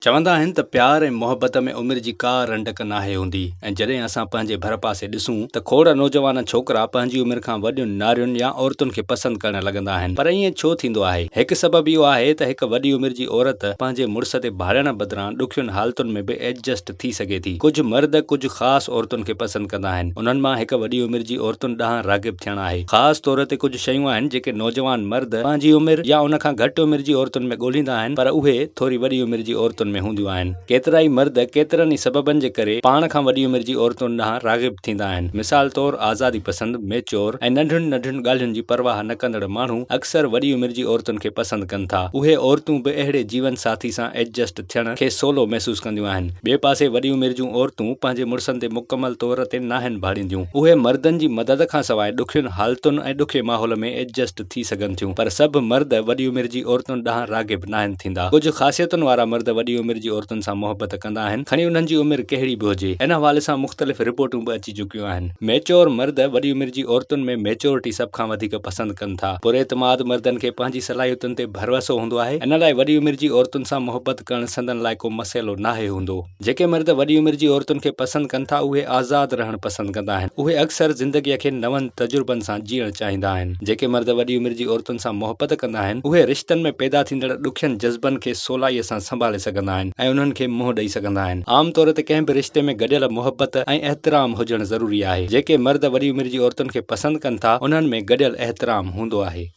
चवंदा आहिनि त प्यार ऐं मोहबत में उमिरि जी का रंडक नाहे हूंदी ऐं जॾहिं असां पंहिंजे भर पासे ॾिसूं त खोड़ नौजवान छोकिरा पंहिंजी उमिरि खां वॾियुनि नारियुनि या औरतुनि खे पसंदि करणु लॻंदा आहिनि। पर ईअं छो थींदो आहे? हिकु सबबु इहो आहे त हिकु वॾी उमिरि जी औरत पंहिंजे मुड़ुस ते भाड़ण बदिरां ॾुखियुनि हालतुनि में बि एडजस्ट थी सघे थी। कुझु मर्द कुझु ख़ासि औरतुनि खे पसंदि कंदा आहिनि। उन्हनि मां हिकु वॾी उमिरि जी औरतुनि ॾांहुं राग़िब थियणु आहे। ख़ासि तौर ते कुझु शयूं आहिनि जेके नौजवान मर्द पंहिंजी उमिरि या उन खां घटि उमिरि जी औरतुनि में ॻोल्हींदा आहिनि, पर उहे थोरी वॾी उमिरि जी औरतुनि में हूंदियूं आहिनि। केतिरा ई मर्द केतिरनि ई सबबनि जे करे पाण खां वॾी उमिरि जी औरतुनि ॾांहुं राग़िब थींदा आहिनि। मिसाल तौरु आज़ादी पसंद, मेच्योर ऐं नंढियुनि नंढियुनि ॻाल्हियुनि जी परवाह न कंदड़ माण्हू अक्सर वॾी उमिरि जी औरतुनि खे पसंदि कनि था। उहे औरतूं बि अहिड़े जीवन साथी सां एडजस्ट थियण खे सवलो महसूस कंदियूं आहिनि। ॿिए पासे वॾी उमिरि जूं औरतूं पंहिंजे मुड़ुसनि ते मुकमल तौर ते नाहिनि भाड़ींदियूं। उहे मर्दनि जी मदद खां सवाइ ॾुखियुनि हालतुनि ऐं ॾुखे माहौल में एडजस्ट थी सघनि थियूं। पर सभु मर्द वॾी उमिरि जी औरतुनि ॾांहुं राग़िब नाहिनि थींदा। कुझु ख़ासियतुनि वारा मर्द वॾी उमिरि जी औरतुनि सां मोहबत कंदा आहिनि, खणी उन्हनि जी उमिरि कहिड़ी बि हुजे। इन हवाले सां मुख़्तलिफ़ रिपोर्टूं बि अची चुकियूं आहिनि। मेच्योर मर्द वॾी उमिरि जी औरतुनि में मेच्योरिटी सभ खां वधीक पसंदि कनि था। पुरएतमाद मर्दनि खे पंहिंजी सलाहियतुनि ते भरवसो हूंदो आहे। इन लाइ वॾी उमिरि जी औरतुनि सां मोहबत करणु संदनि लाइ को मसइलो नाहे हूंदो। जेके मर्द वॾी उमिरि जी औरतुनि खे पसंदि कनि था, उहे आज़ाद रहणु पसंदि कंदा आहिनि। उहे अक्सर ज़िंदगीअ खे नवनि तजुर्बनि सां जीअणु चाहींदा आहिनि। जेके मर्द वॾी उमिरि जी औरतुनि सां मोहबत कंदा आहिनि, उहे रिश्तनि में पैदा थींदड़ ॾुखियनि जज़्बनि खे सवलाईअ सां संभाले सघंदा आहिनि ऐं उन्हनि खे मुंहुं ॾेई सघंदा आहिनि। आम तौर ते कंहिं बि रिश्ते में गॾियल मोहबत ऐं एहतराम हुजणु ज़रूरी आहे। जेके मर्द वॾी उमिरि जी औरतुनि खे पसंदि कनि था, उन्हनि में गॾियल एहतराम हूंदो आहे।